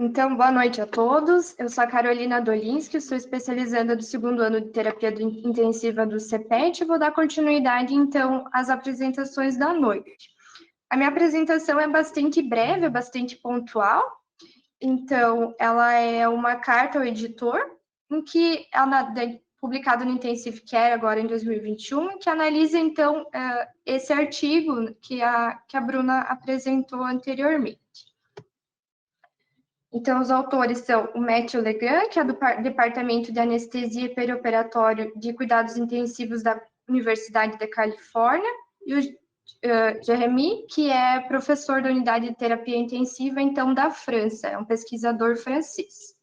Então, boa noite a todos. Eu sou a Carolina Dolinski, sou especializanda do segundo ano de terapia intensiva do CPET e vou dar continuidade, então, às apresentações da noite. A minha apresentação é bastante breve, é bastante pontual. Então, ela é uma carta ao editor, em que ela é publicada no Intensive Care agora em 2021, que analisa, então, esse artigo que a Bruna apresentou anteriormente. Então, os autores são o Matthew Legrand, que é do Departamento de Anestesia e Perioperatório de Cuidados Intensivos da Universidade da Califórnia, e o Jeremy, que é professor da Unidade de Terapia Intensiva, então, da França, é um pesquisador francês.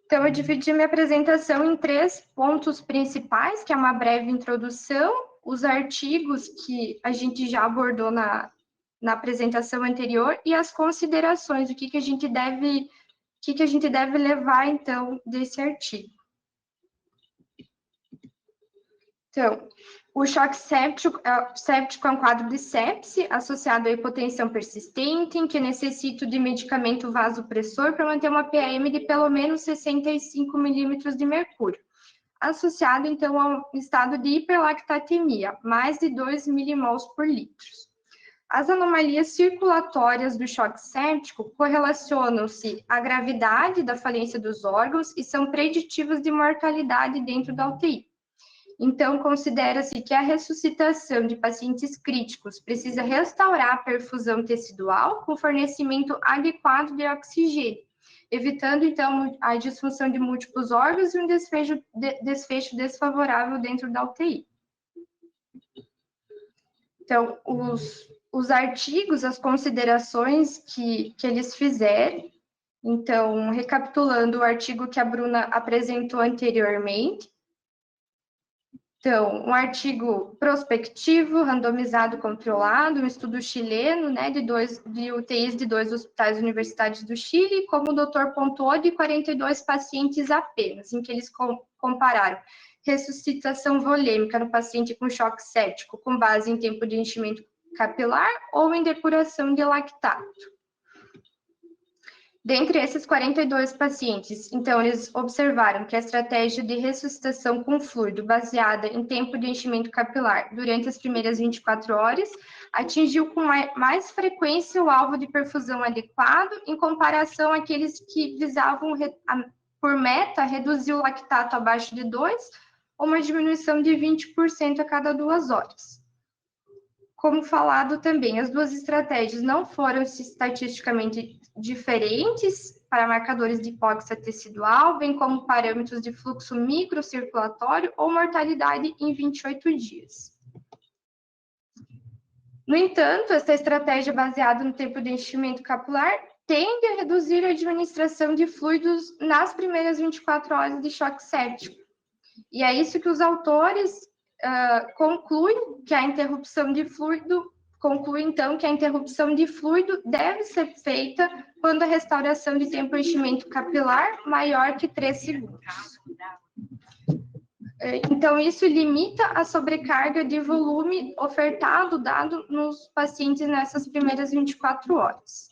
Então, eu dividi minha apresentação em 3 pontos principais, que é uma breve introdução, os artigos que a gente já abordou na apresentação anterior e as considerações, o que a gente deve levar, então, desse artigo. Então, o choque séptico é um quadro de sepse associado à hipotensão persistente, em que necessita de medicamento vasopressor para manter uma PM de pelo menos 65 milímetros de mercúrio, associado, então, ao estado de hiperlactatemia, mais de 2 milimols por litro. As anomalias circulatórias do choque séptico correlacionam-se à gravidade da falência dos órgãos e são preditivas de mortalidade dentro da UTI. Então, considera-se que a ressuscitação de pacientes críticos precisa restaurar a perfusão tecidual com fornecimento adequado de oxigênio, evitando, então, a disfunção de múltiplos órgãos e um desfecho desfavorável dentro da UTI. Então, os artigos, as considerações que eles fizeram. Então, recapitulando o artigo que a Bruna apresentou anteriormente. Então, um artigo prospectivo, randomizado, controlado, um estudo chileno, né, de UTIs de 2 hospitais universitários do Chile, como o doutor pontuou, de 42 pacientes apenas, em que eles compararam ressuscitação volêmica no paciente com choque séptico, com base em tempo de enchimento capilar ou em depuração de lactato. Dentre esses 42 pacientes, então, eles observaram que a estratégia de ressuscitação com fluido baseada em tempo de enchimento capilar durante as primeiras 24 horas atingiu com mais frequência o alvo de perfusão adequado em comparação àqueles que visavam, por meta, reduzir o lactato abaixo de 2 ou uma diminuição de 20% a cada 2 horas. Como falado também, as duas estratégias não foram estatisticamente diferentes para marcadores de hipóxia tecidual, bem como parâmetros de fluxo microcirculatório ou mortalidade em 28 dias. No entanto, esta estratégia baseada no tempo de enchimento capilar tende a reduzir a administração de fluidos nas primeiras 24 horas de choque séptico. E é isso que os autores concluem que a interrupção de fluido deve ser feita quando a restauração de tempo de enchimento capilar maior que 3 segundos. Então, isso limita a sobrecarga de volume ofertado, dado nos pacientes nessas primeiras 24 horas.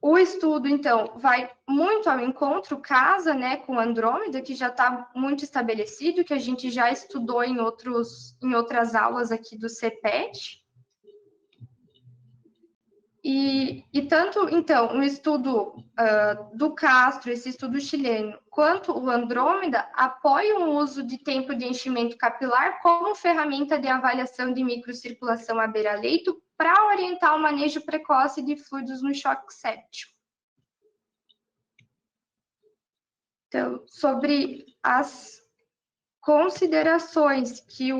O estudo, então, vai muito ao encontro, casa, né, com Andrômeda, que já está muito estabelecido, que a gente já estudou em outras aulas aqui do CPET. E tanto, então, o estudo do Castro, esse estudo chileno, quanto o Andrômeda apoiam o uso de tempo de enchimento capilar como ferramenta de avaliação de microcirculação à beira-leito para orientar o manejo precoce de fluidos no choque séptico. Então, sobre as considerações que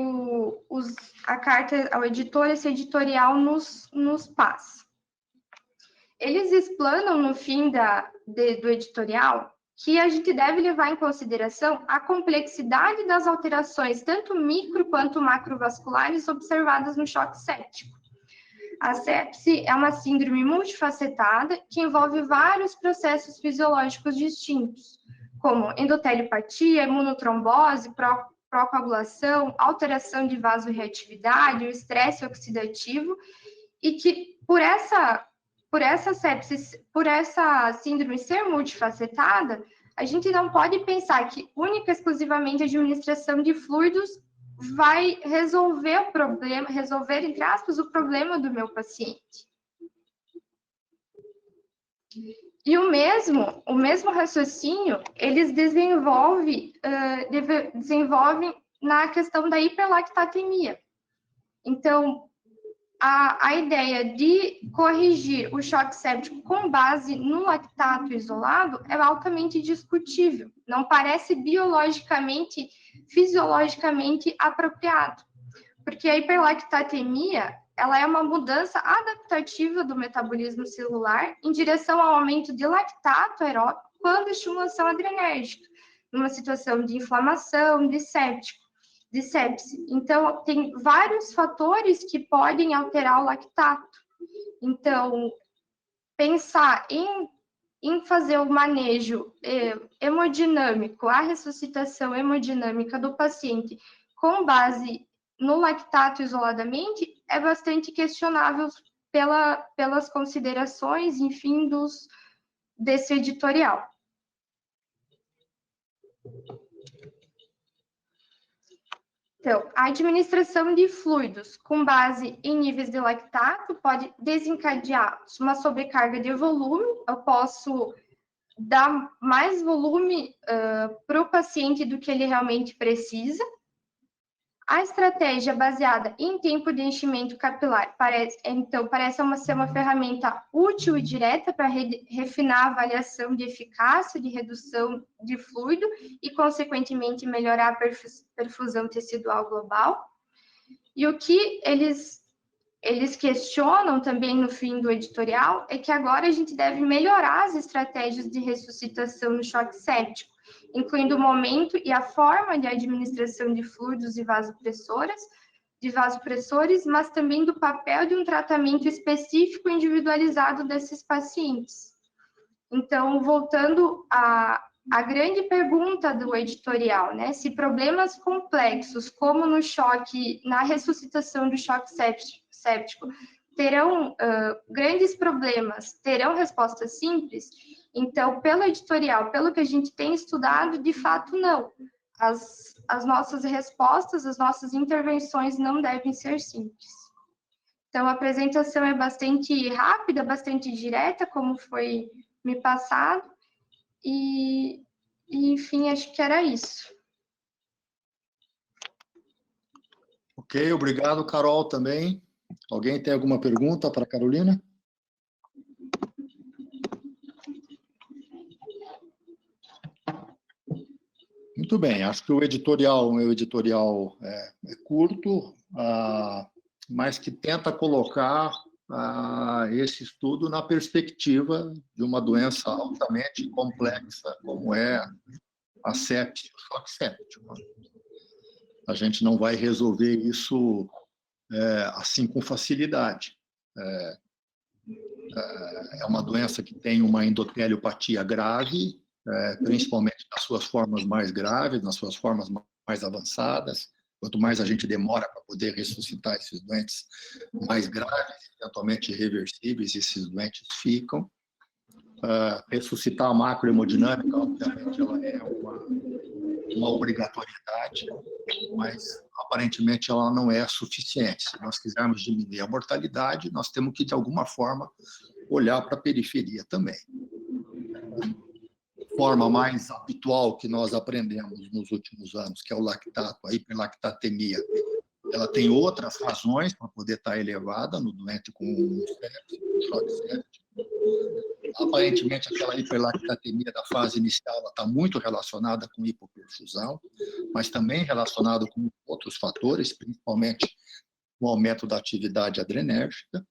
a carta ao editor, esse editorial nos passa. Eles explanam no fim do editorial que a gente deve levar em consideração a complexidade das alterações, tanto micro quanto macrovasculares, observadas no choque séptico. A sepse é uma síndrome multifacetada que envolve vários processos fisiológicos distintos, como endotéliopatia, imunotrombose, procoagulação, alteração de vasorreatividade, o estresse oxidativo, e que por por essa sepsis, por essa síndrome ser multifacetada, a gente não pode pensar que única e exclusivamente a administração de fluidos vai resolver o problema, resolver, entre aspas, o problema do meu paciente. E o mesmo raciocínio, eles desenvolvem na questão da hiperlactatemia. Então, a ideia de corrigir o choque séptico com base no lactato isolado é altamente discutível. Não parece biologicamente, fisiologicamente apropriado, porque a hiperlactatemia, ela é uma mudança adaptativa do metabolismo celular em direção ao aumento de lactato aeróbico quando estimulação adrenérgica, numa situação de inflamação, de sepse. Então, tem vários fatores que podem alterar o lactato. Então, pensar em fazer o manejo hemodinâmico, a ressuscitação hemodinâmica do paciente com base no lactato isoladamente é bastante questionável pelas considerações, enfim, desse editorial. Então, a administração de fluidos com base em níveis de lactato pode desencadear uma sobrecarga de volume. Eu posso dar mais volume para o paciente do que ele realmente precisa. A estratégia baseada em tempo de enchimento capilar parece ser uma ferramenta útil e direta para refinar a avaliação de eficácia de redução de fluido e, consequentemente, melhorar a perfusão tecidual global. E o que eles questionam também no fim do editorial é que agora a gente deve melhorar as estratégias de ressuscitação no choque séptico, incluindo o momento e a forma de administração de fluidos e vasopressores, mas também do papel de um tratamento específico individualizado desses pacientes. Então, voltando à grande pergunta do editorial, né? Se problemas complexos, como na ressuscitação do choque séptico, terão grandes problemas, terão respostas simples? Então, pelo editorial, pelo que a gente tem estudado, de fato, não. As nossas respostas, as nossas intervenções não devem ser simples. Então, a apresentação é bastante rápida, bastante direta, como foi me passado, e enfim, acho que era isso. Ok, obrigado, Carol, também. Alguém tem alguma pergunta para a Carolina? Muito bem, acho que o editorial é curto, mas que tenta colocar esse estudo na perspectiva de uma doença altamente complexa, como é a sepse, o choque séptico. A gente não vai resolver isso assim com facilidade. É uma doença que tem uma endoteliopatia grave, principalmente nas suas formas mais graves, nas suas formas mais avançadas. Quanto mais a gente demora para poder ressuscitar esses doentes mais graves, eventualmente irreversíveis, esses doentes ficam. Ressuscitar a macrohemodinâmica, obviamente, ela é uma obrigatoriedade, mas aparentemente ela não é suficiente. Se nós quisermos diminuir a mortalidade, nós temos que, de alguma forma, olhar para a periferia também. Forma mais habitual que nós aprendemos nos últimos anos, que é o lactato, a hiperlactatemia, ela tem outras razões para poder estar elevada no doente com choque séptico. Aparentemente, aquela hiperlactatemia da fase inicial está muito relacionada com hipoperfusão, mas também relacionada com outros fatores, principalmente o aumento da atividade adrenérgica.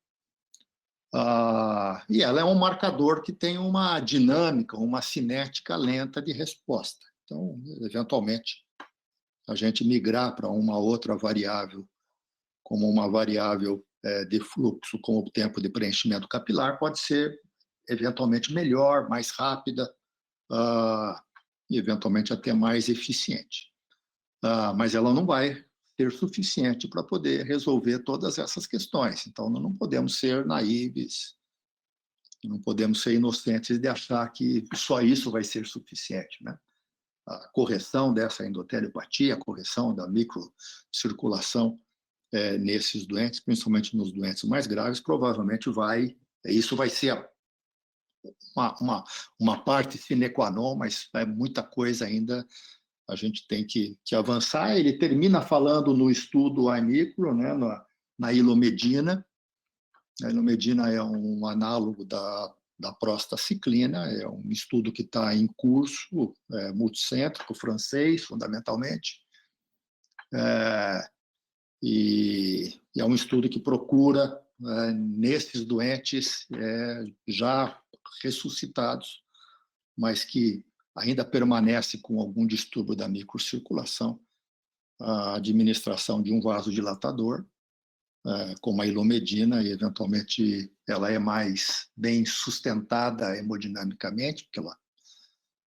E ela é um marcador que tem uma dinâmica, uma cinética lenta de resposta. Então, eventualmente, a gente migrar para uma outra variável, como uma variável de fluxo com o tempo de preenchimento capilar, pode ser eventualmente melhor, mais rápida e eventualmente até mais eficiente. Mas ela não vai ser suficiente para poder resolver todas essas questões. Então, nós não podemos ser naíves Não podemos ser inocentes de achar que só isso vai ser suficiente, né? A correção dessa endotéliopatia, a correção da microcirculação nesses doentes, principalmente nos doentes mais graves, provavelmente isso vai ser uma parte sine qua non, mas muita coisa ainda a gente tem que avançar. Ele termina falando no estudo iMicro, né, na ilomedina. A ilomedina é um análogo da prostaciclina, é um estudo que está em curso, multicêntrico, francês, fundamentalmente, e é um estudo que procura, nesses doentes já ressuscitados, mas que ainda permanece com algum distúrbio da microcirculação, a administração de um vasodilatador, como a ilomedina, e eventualmente ela é mais bem sustentada hemodinamicamente, porque ela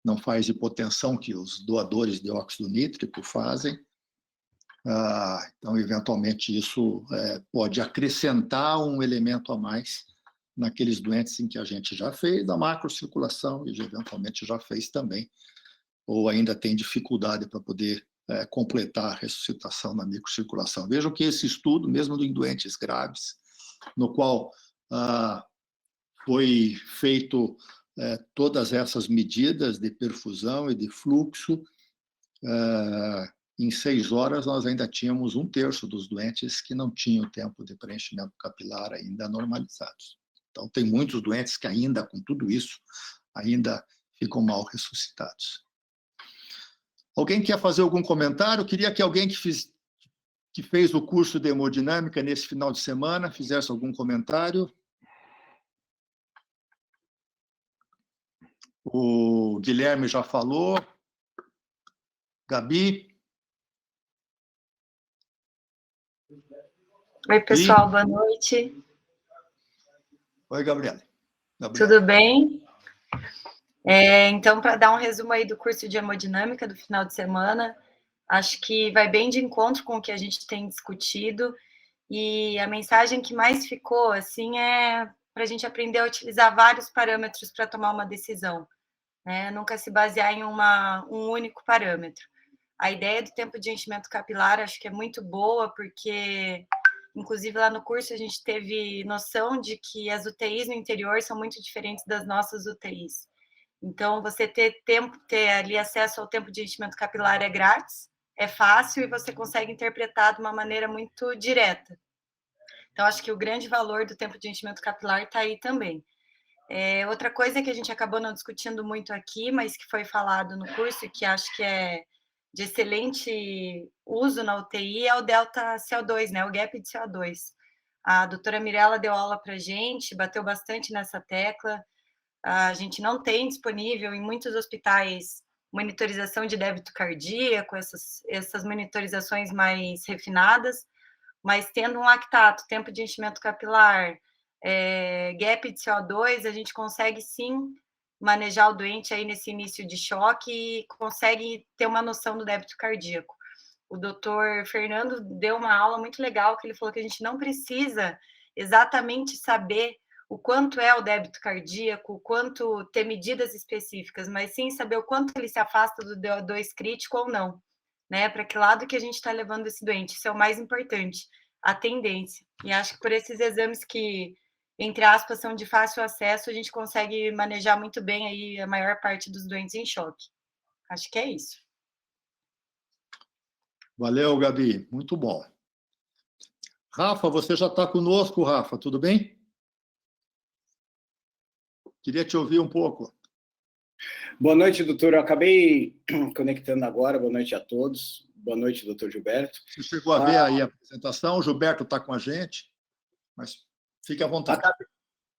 não faz hipotensão que os doadores de óxido nítrico fazem. Então, eventualmente, isso pode acrescentar um elemento a mais naqueles doentes em que a gente já fez a macrocirculação e, eventualmente, já fez também, ou ainda tem dificuldade para poder completar a ressuscitação na microcirculação. Vejam que esse estudo, mesmo em doentes graves, no qual foi feito todas essas medidas de perfusão e de fluxo, em 6 horas nós ainda tínhamos 1/3 dos doentes que não tinham tempo de preenchimento capilar ainda normalizados. Então, tem muitos doentes que ainda, com tudo isso, ainda ficam mal ressuscitados. Alguém quer fazer algum comentário? Eu queria que alguém que fez o curso de hemodinâmica nesse final de semana fizesse algum comentário. O Guilherme já falou. Gabi? Oi, pessoal, boa noite. Oi, Gabriela. Tudo bem? Então, para dar um resumo aí do curso de hemodinâmica do final de semana, acho que vai bem de encontro com o que a gente tem discutido, e a mensagem que mais ficou, assim, é para a gente aprender a utilizar vários parâmetros para tomar uma decisão, né? Nunca se basear em um único parâmetro. A ideia do tempo de enchimento capilar acho que é muito boa, porque, inclusive, lá no curso a gente teve noção de que as UTIs no interior são muito diferentes das nossas UTIs. Então, você ter ali acesso ao tempo de enchimento capilar é grátis, é fácil e você consegue interpretar de uma maneira muito direta. Então, acho que o grande valor do tempo de enchimento capilar está aí também. Outra coisa que a gente acabou não discutindo muito aqui, mas que foi falado no curso e que acho que é de excelente uso na UTI é o delta CO2, né? O gap de CO2. A doutora Mirella deu aula para a gente, bateu bastante nessa tecla. A gente não tem disponível em muitos hospitais monitorização de débito cardíaco, essas monitorizações mais refinadas, mas tendo um lactato, tempo de enchimento capilar, gap de CO2, a gente consegue sim manejar o doente aí nesse início de choque e consegue ter uma noção do débito cardíaco. O doutor Fernando deu uma aula muito legal, que ele falou que a gente não precisa exatamente saber o quanto é o débito cardíaco, o quanto ter medidas específicas, mas sim saber o quanto ele se afasta do DO2 crítico ou não, né? Para que lado que a gente está levando esse doente, isso é o mais importante, a tendência. E acho que por esses exames que, entre aspas, são de fácil acesso, a gente consegue manejar muito bem aí a maior parte dos doentes em choque. Acho que é isso. Valeu, Gabi. Muito bom. Rafa, você já está conosco, Rafa, tudo bem? Queria te ouvir um pouco. Boa noite, doutor. Eu acabei conectando agora. Boa noite a todos. Boa noite, doutor Gilberto. Você chegou a ver aí a apresentação, o Gilberto está com a gente, mas fique à vontade.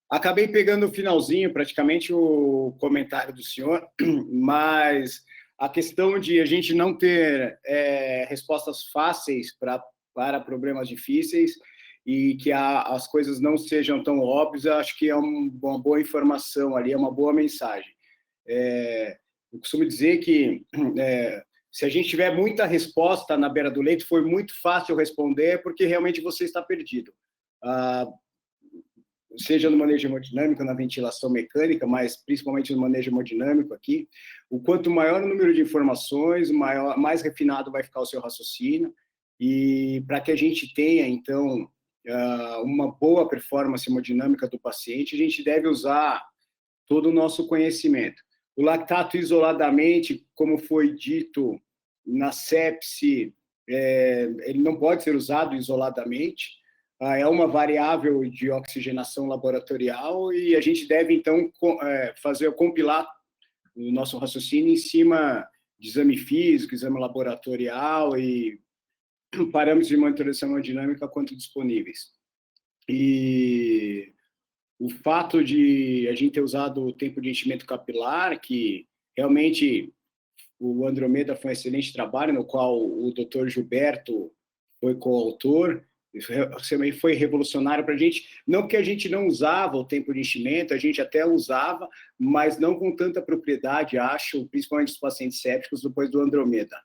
Acabei pegando o finalzinho, praticamente, o comentário do senhor, mas a questão de a gente não ter respostas fáceis para problemas difíceis e que as coisas não sejam tão óbvias, acho que é uma boa informação ali, é uma boa mensagem. Eu costumo dizer que se a gente tiver muita resposta na beira do leito, foi muito fácil responder, porque realmente você está perdido. seja no manejo hemodinâmico, na ventilação mecânica, mas principalmente no manejo hemodinâmico aqui, o quanto maior o número de informações, mais refinado vai ficar o seu raciocínio, e para que a gente tenha, então, uma boa performance hemodinâmica do paciente, a gente deve usar todo o nosso conhecimento. O lactato isoladamente, como foi dito na sepse, ele não pode ser usado isoladamente, é uma variável de oxigenação laboratorial e a gente deve, então, compilar o nosso raciocínio em cima de exame físico, exame laboratorial e parâmetros de monitorização hemodinâmica quanto disponíveis. E o fato de a gente ter usado o tempo de enchimento capilar, que realmente o Andromeda foi um excelente trabalho, no qual o Dr. Gilberto foi coautor, foi revolucionário para a gente, não que a gente não usava o tempo de enchimento, a gente até usava, mas não com tanta propriedade, acho, principalmente os pacientes sépticos, depois do Andromeda.